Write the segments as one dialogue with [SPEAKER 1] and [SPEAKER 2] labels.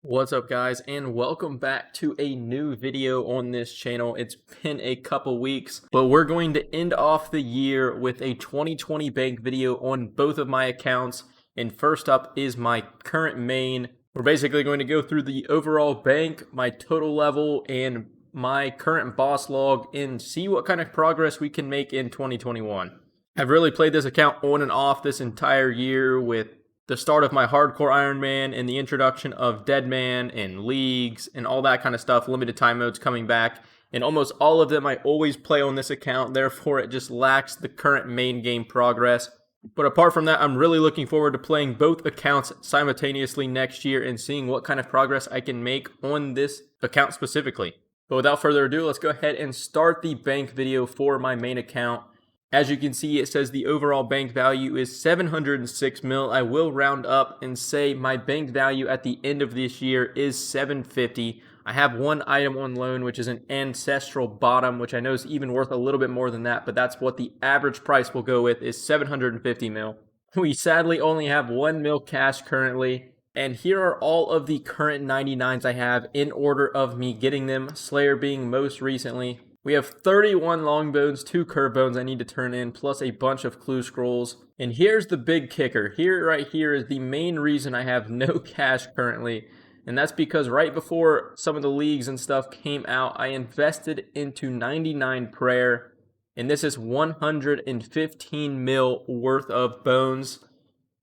[SPEAKER 1] What's up guys, and welcome back to a new video on this channel. It's been a couple weeks, but we're going to end off the year with a 2020 bank video on both of my accounts. And first up is my current main. We're basically going to go through the overall bank, my total level, and my current boss log and see what kind of progress we can make in 2021. I've really played this account on and off this entire year with the start of my hardcore Iron Man and the introduction of Deadman and leagues and all that kind of stuff, limited time modes coming back. And almost all of them I always play on this account, therefore it just lacks the current main game progress. But apart from that, I'm really looking forward to playing both accounts simultaneously next year and seeing what kind of progress I can make on this account specifically. But without further ado, let's go ahead and start the bank video for my main account. As you can see, it says the overall bank value is 706 mil. I will round up and say my bank value at the end of this year is 750. I have one item on loan, which is an ancestral bottom, which I know is even worth a little bit more than that, but that's what the average price will go with, is 750 mil. We sadly only have 1 mil cash currently. And here are all of the current 99s I have in order of me getting them, Slayer being most recently. We have 31 long bones, 2 curve bones I need to turn in, plus a bunch of clue scrolls. And here's the big kicker. Right here is the main reason I have no cash currently. And that's because right before some of the leagues and stuff came out, I invested into 99 prayer. And this is 115 mil worth of bones.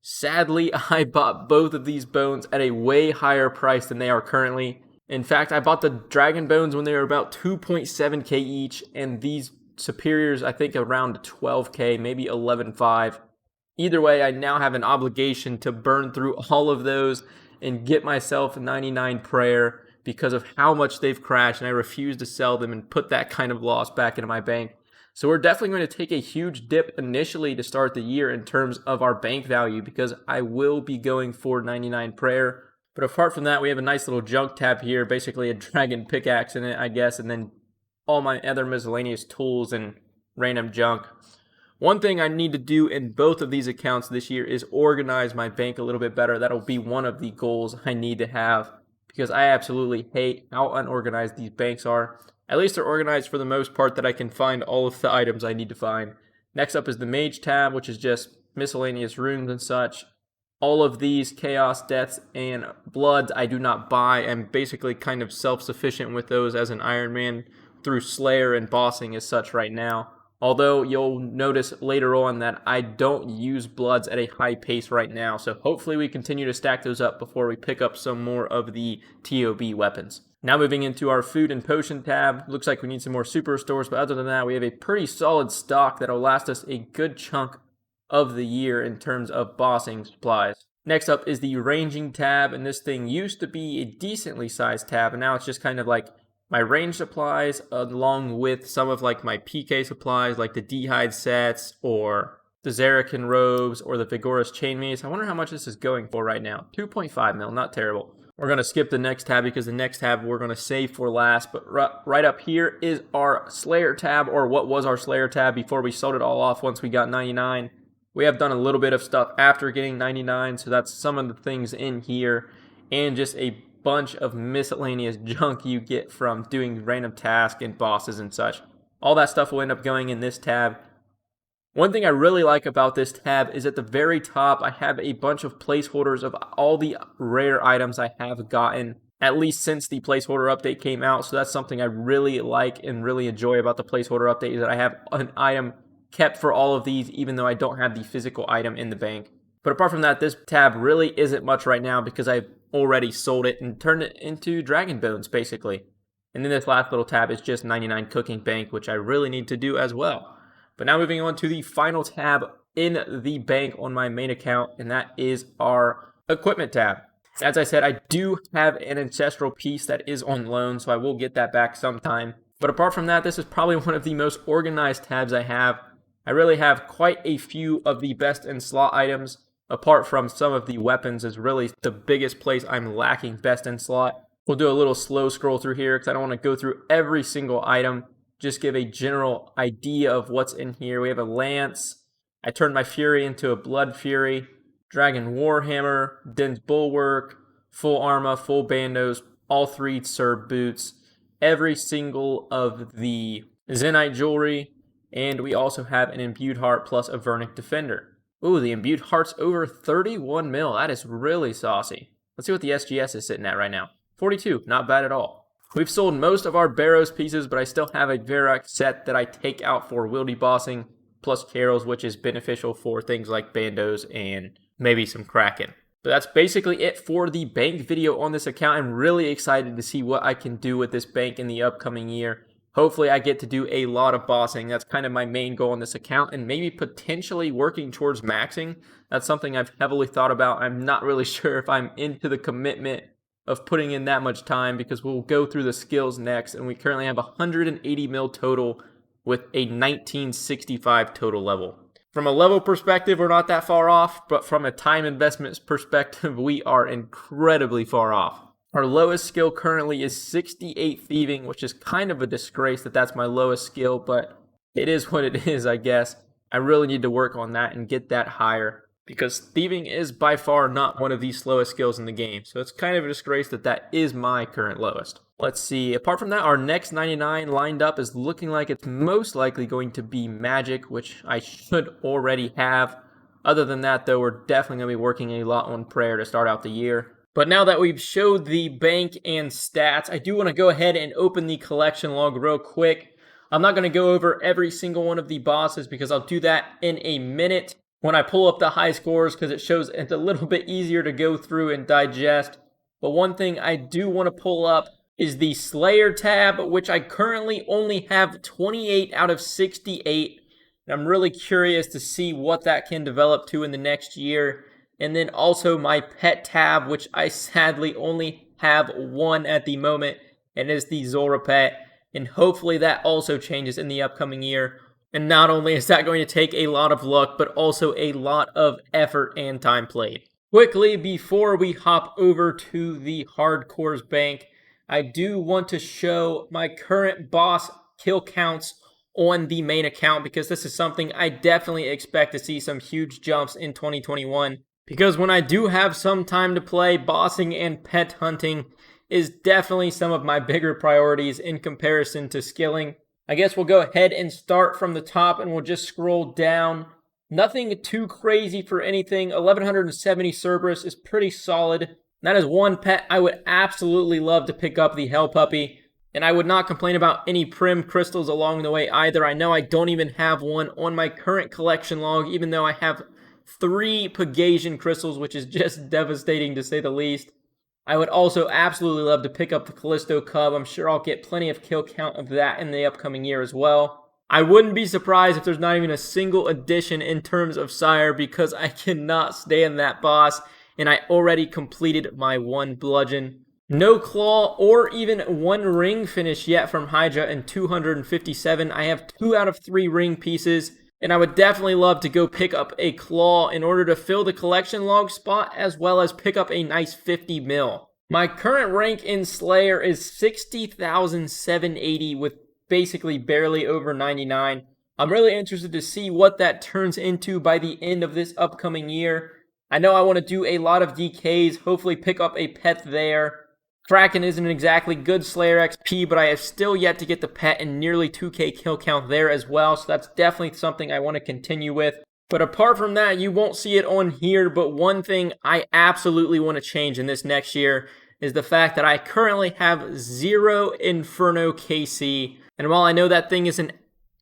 [SPEAKER 1] Sadly, I bought both of these bones at a way higher price than they are currently. In fact, I bought the Dragon Bones when they were about 2.7k each, and these Superiors I think around 12k, maybe 11.5. Either way, I now have an obligation to burn through all of those and get myself 99 prayer because of how much they've crashed, and I refuse to sell them and put that kind of loss back into my bank. So we're definitely going to take a huge dip initially to start the year in terms of our bank value because I will be going for 99 prayer. But apart from that, we have a nice little junk tab here, basically a dragon pickaxe in it, I guess, and then all my other miscellaneous tools and random junk. One thing I need to do in both of these accounts this year is organize my bank a little bit better. That'll be one of the goals I need to have because I absolutely hate how unorganized these banks are. At least they're organized for the most part that I can find all of the items I need to find. Next up is the mage tab, which is just miscellaneous runes and such. All of these chaos, deaths, and bloods I do not buy. I'm basically kind of self-sufficient with those as an Iron Man through Slayer and bossing as such right now. Although you'll notice later on that I don't use bloods at a high pace right now. So hopefully we continue to stack those up before we pick up some more of the TOB weapons. Now moving into our food and potion tab. Looks like we need some more super stores, but other than that we have a pretty solid stock that'll last us a good chunk of the year in terms of bossing supplies. Next up is the ranging tab, and this thing used to be a decently sized tab, and now it's just kind of like my range supplies along with some of like my PK supplies like the D-hide sets or the Zerakin robes or the Vigorous chain mace. I wonder how much this is going for right now. 2.5 mil, not terrible. We're going to skip the next tab because the next tab we're going to save for last, but right up here is our Slayer tab, or what was our Slayer tab before we sold it all off once we got 99. We have done a little bit of stuff after getting 99, so that's some of the things in here, and just a bunch of miscellaneous junk you get from doing random tasks and bosses and such. All that stuff will end up going in this tab. One thing I really like about this tab is at the very top, I have a bunch of placeholders of all the rare items I have gotten, at least since the placeholder update came out, so that's something I really like and really enjoy about the placeholder update, is that I have an item kept for all of these, even though I don't have the physical item in the bank. But apart from that, this tab really isn't much right now because I've already sold it and turned it into Dragon Bones, basically. And then this last little tab is just 99 cooking bank, which I really need to do as well. But now moving on to the final tab in the bank on my main account, and that is our equipment tab. As I said, I do have an ancestral piece that is on loan, so I will get that back sometime. But apart from that, this is probably one of the most organized tabs I have. I really have quite a few of the best in slot items. Apart from some of the weapons is really the biggest place I'm lacking best in slot. We'll do a little slow scroll through here because I don't want to go through every single item. Just give a general idea of what's in here. We have a lance. I turned my Fury into a Blood Fury. Dragon Warhammer. Den's Bulwark. full Arma, full Bandos, all 3 Serb boots, every single of the Zenite jewelry, and we also have an Imbued Heart plus a Vernic Defender. Ooh, the Imbued Heart's over 31 mil. That is really saucy. Let's see what the SGS is sitting at right now. 42, not bad at all. We've sold most of our Barrows pieces, but I still have a Varrock set that I take out for wildy bossing, plus Carols, which is beneficial for things like Bandos and maybe some Kraken. But that's basically it for the bank video on this account. I'm really excited to see what I can do with this bank in the upcoming year. Hopefully I get to do a lot of bossing. That's kind of my main goal on this account, and maybe potentially working towards maxing. That's something I've heavily thought about. I'm not really sure if I'm into the commitment of putting in that much time, because we'll go through the skills next, and we currently have 180 mil total with a 1965 total level. From a level perspective, we're not that far off, but from a time investment perspective, we are incredibly far off. Our lowest skill currently is 68 thieving, which is kind of a disgrace that that's my lowest skill, but it is what it is, I guess. I really need to work on that and get that higher, because thieving is by far not one of the slowest skills in the game. So it's kind of a disgrace that that is my current lowest. Let's see. Apart from that, our next 99 lined up is looking like it's most likely going to be Magic, which I should already have. Other than that, though, we're definitely going to be working a lot on Prayer to start out the year. But now that we've showed the bank and stats, I do want to go ahead and open the collection log real quick. I'm not going to go over every single one of the bosses, because I'll do that in a minute when I pull up the high scores, because it shows it's a little bit easier to go through and digest. But one thing I do want to pull up is the Slayer tab, which I currently only have 28 out of 68. And I'm really curious to see what that can develop to in the next year. And then also my pet tab, which I sadly only have 1 at the moment, and is the Zora pet. And hopefully that also changes in the upcoming year. And not only is that going to take a lot of luck, but also a lot of effort and time played. Quickly, before we hop over to the Hardcores bank, I do want to show my current boss kill counts on the main account, because this is something I definitely expect to see some huge jumps in 2021. Because when I do have some time to play, bossing and pet hunting is definitely some of my bigger priorities in comparison to skilling. I guess we'll go ahead and start from the top, and we'll just scroll down. Nothing too crazy for anything. 1170 Cerberus is pretty solid. That is one pet I would absolutely love to pick up, the Hell Puppy. And I would not complain about any Prim crystals along the way either. I know I don't even have one on my current collection log, even though I have 3 Pegasian crystals, which is just devastating to say the least. I would also absolutely love to pick up the Callisto Cub. I'm sure I'll get plenty of kill count of that in the upcoming year as well. I wouldn't be surprised if there's not even a single addition in terms of Sire, because I cannot stand that boss, and I already completed my 1 Bludgeon. No Claw or even 1 ring finish yet from Hydra in 257. I have 2 out of 3 ring pieces, and I would definitely love to go pick up a Claw in order to fill the collection log spot, as well as pick up a nice 50 mil. My current rank in Slayer is 60,780 with basically barely over 99. I'm really interested to see what that turns into by the end of this upcoming year. I know I want to do a lot of DKs, hopefully pick up a pet there. Kraken isn't exactly good Slayer XP, but I have still yet to get the pet and nearly 2k kill count there as well, so that's definitely something I want to continue with. But apart from that, you won't see it on here, but one thing I absolutely want to change in this next year is the fact that I currently have 0 Inferno KC, and while I know that thing is an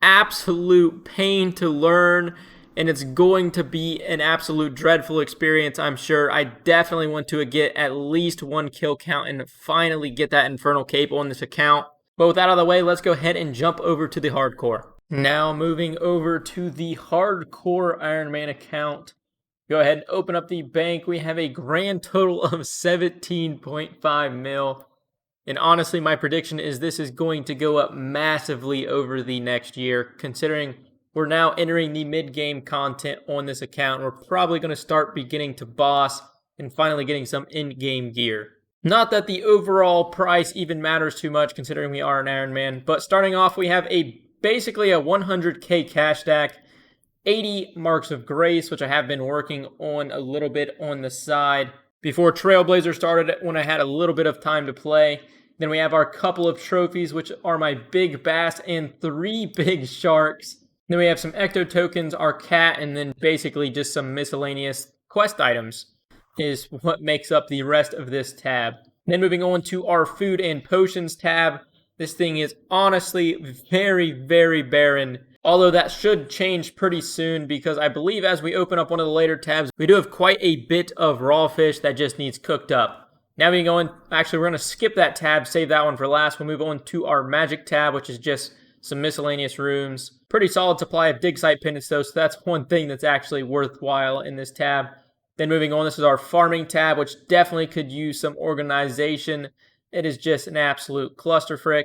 [SPEAKER 1] absolute pain to learn, and it's going to be an absolute dreadful experience, I'm sure, I definitely want to get at least 1 kill count and finally get that Infernal Cape on this account. But with that out of the way, let's go ahead and jump over to the Hardcore. Now moving over to the Hardcore Iron Man account. Go ahead and open up the bank. We have a grand total of 17.5 mil. And honestly, my prediction is this is going to go up massively over the next year, considering we're now entering the mid-game content on this account. We're probably going to start beginning to boss and finally getting some in-game gear. Not that the overall price even matters too much, considering we are an Iron Man, but starting off, we have basically a 100k cash stack, 80 Marks of Grace, which I have been working on a little bit on the side. before Trailblazer started when I had a little bit of time to play. Then we have our couple of trophies, which are my big bass and 3 big sharks. Then we have some ecto tokens, our cat, and then basically just some miscellaneous quest items is what makes up the rest of this tab. Then moving on to our food and potions tab. This thing is honestly very, very barren. Although that should change pretty soon because I believe as we open up one of the later tabs, we do have quite a bit of raw fish that just needs cooked up. Now we go on, actually we're going to skip that tab, save that one for last. We'll move on to our magic tab, which is just some miscellaneous rooms. Pretty solid supply of dig site pendants though, so that's one thing that's actually worthwhile in this tab. Then moving on, this is our farming tab, which definitely could use some organization. It is just an absolute clusterfuck.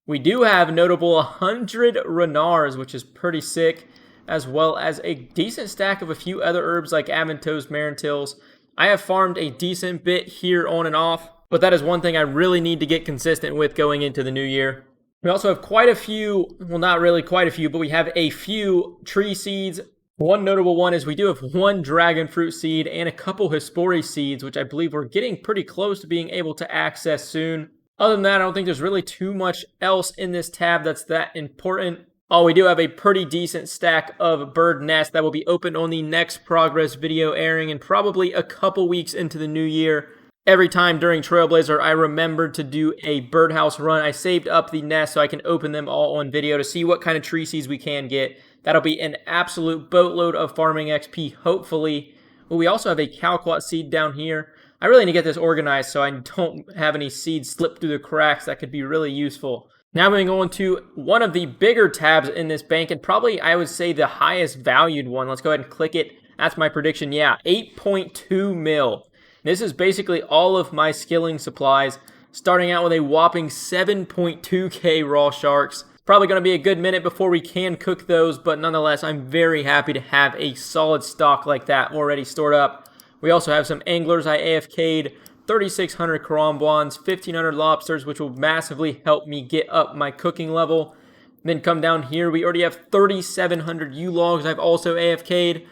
[SPEAKER 1] We do have notable 100 renars, which is pretty sick, as well as a decent stack of a few other herbs like Aventos, Marintils. I have farmed a decent bit here on and off, but that is one thing I really need to get consistent with going into the new year. We also have quite a few, well not really quite a few, but we have a few tree seeds. One notable one is we do have 1 dragon fruit seed and a couple Hespori seeds, which I believe we're getting pretty close to being able to access soon. Other than that, I don't think there's really too much else in this tab that's that important. Oh, we do have a pretty decent stack of bird nests that will be opened on the next progress video airing in probably a couple weeks into the new year. Every time during Trailblazer, I remembered to do a birdhouse run. I saved up the nest so I can open them all on video to see what kind of tree seeds we can get. That'll be an absolute boatload of farming XP, hopefully. But we also have a Calquat seed down here. I really need to get this organized so I don't have any seeds slip through the cracks. That could be really useful. Now moving on to one of the bigger tabs in this bank, and probably I would say the highest valued one. Let's go ahead and click it. That's my prediction. Yeah, 8.2 mil. This is basically all of my skilling supplies, starting out with a whopping 7.2k raw sharks. Probably going to be a good minute before we can cook those, but nonetheless, I'm very happy to have a solid stock like that already stored up. We also have some anglers I AFK'd, 3,600 Karambwans, 1,500 lobsters, which will massively help me get up my cooking level. Then come down here, we already have 3,700 U-logs I've also AFK'd.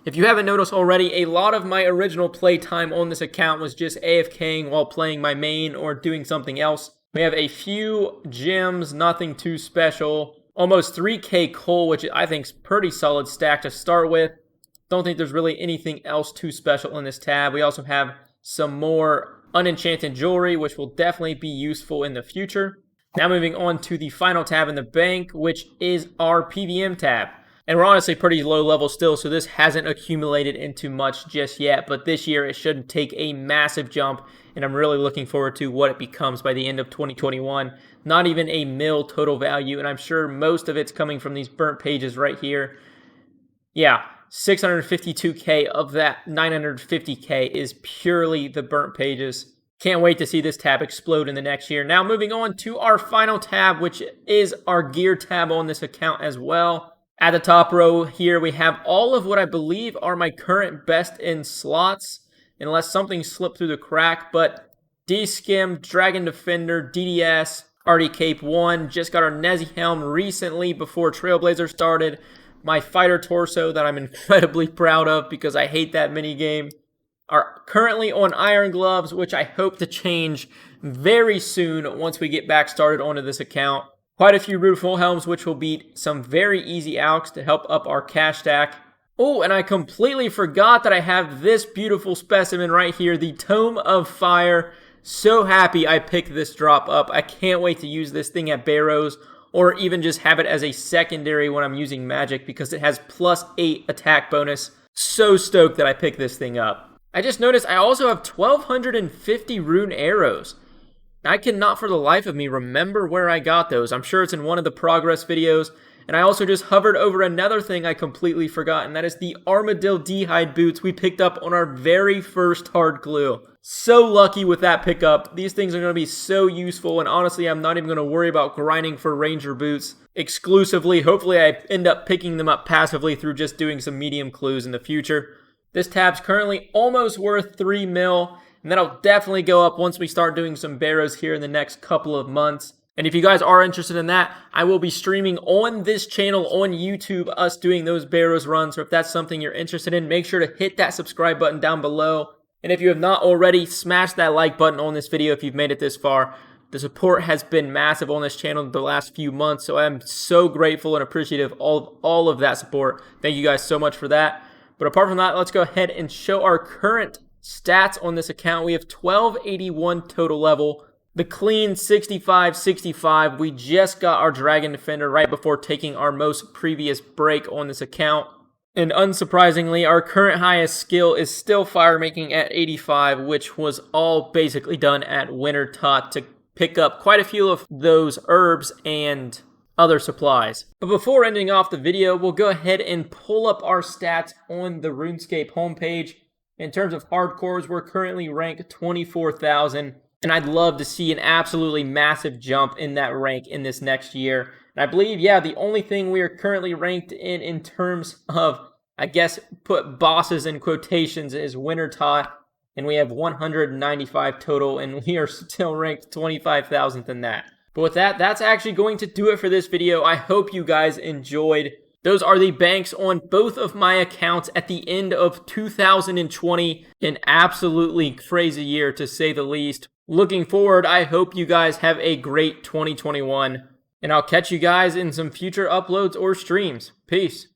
[SPEAKER 1] If you haven't noticed already, a lot of my original playtime on this account was just AFKing while playing my main or doing something else. We have a few gems, nothing too special. Almost 3k coal, which I think is pretty solid stack to start with. Don't think there's really anything else too special in this tab. We also have some more unenchanted jewelry, which will definitely be useful in the future. Now moving on to the final tab in the bank, which is our PVM tab. And we're honestly pretty low level still, so this hasn't accumulated into much just yet. But this year it should take a massive jump, and I'm really looking forward to what it becomes by the end of 2021. Not even a mil total value, and I'm sure most of it's coming from these burnt pages right here. Yeah, 652k of that 950k is purely the burnt pages. Can't wait to see this tab explode in the next year. Now moving on to our final tab, which is our gear tab on this account as well. At the top row here, we have all of what I believe are my current best in slots, unless something slipped through the crack, but D-Skim, Dragon Defender, DDS, already Cape 1, just got our Nezzy Helm recently before Trailblazer started. My Fighter Torso that I'm incredibly proud of because I hate that minigame. Are currently on Iron Gloves, which I hope to change very soon once we get back started onto this account. Quite a few Rueful Helms, which will beat some very easy alks to help up our cash stack. Oh, and I completely forgot that I have this beautiful specimen right here, the Tome of Fire. So happy I picked this drop up. I can't wait to use this thing at Barrows, or even just have it as a secondary when I'm using magic because it has +8 attack bonus. So stoked that I picked this thing up. I just noticed I also have 1,250 rune arrows. I cannot for the life of me remember where I got those. I'm sure it's in one of the progress videos. And I also just hovered over another thing I completely forgot, and that is the Armadillo D-Hide boots we picked up on our very first hard glue. So lucky with that pickup. These things are going to be so useful, and honestly, I'm not even going to worry about grinding for Ranger boots exclusively. Hopefully, I end up picking them up passively through just doing some medium clues in the future. This tab's currently almost worth 3 mil. And that'll definitely go up once we start doing some Barrows here in the next couple of months. And if you guys are interested in that, I will be streaming on this channel on YouTube us doing those Barrows runs. So if that's something you're interested in, make sure to hit that subscribe button down below. And if you have not already, smash that like button on this video if you've made it this far. The support has been massive on this channel the last few months, so I'm so grateful and appreciative of all of that support. Thank you guys so much for that. But apart from that, let's go ahead and show our current stats on this account. We have 1281 total level. The clean 65-65. We just got our Dragon Defender right before taking our most previous break on this account. And unsurprisingly, our current highest skill is still fire making at 85, which was all basically done at Winter Tot to pick up quite a few of those herbs and other supplies. But before ending off the video, we'll go ahead and pull up our stats on the RuneScape homepage. In terms of hardcores, we're currently ranked 24,000, and I'd love to see an absolutely massive jump in that rank in this next year. And I believe, yeah, the only thing we are currently ranked in terms of, I guess, put bosses in quotations, is Winter Tot, and we have 195 total, and we are still ranked 25,000th in that. But with that, that's actually going to do it for this video. I hope you guys enjoyed. Those are the banks on both of my accounts at the end of 2020, an absolutely crazy year to say the least. Looking forward, I hope you guys have a great 2021, and I'll catch you guys in some future uploads or streams. Peace.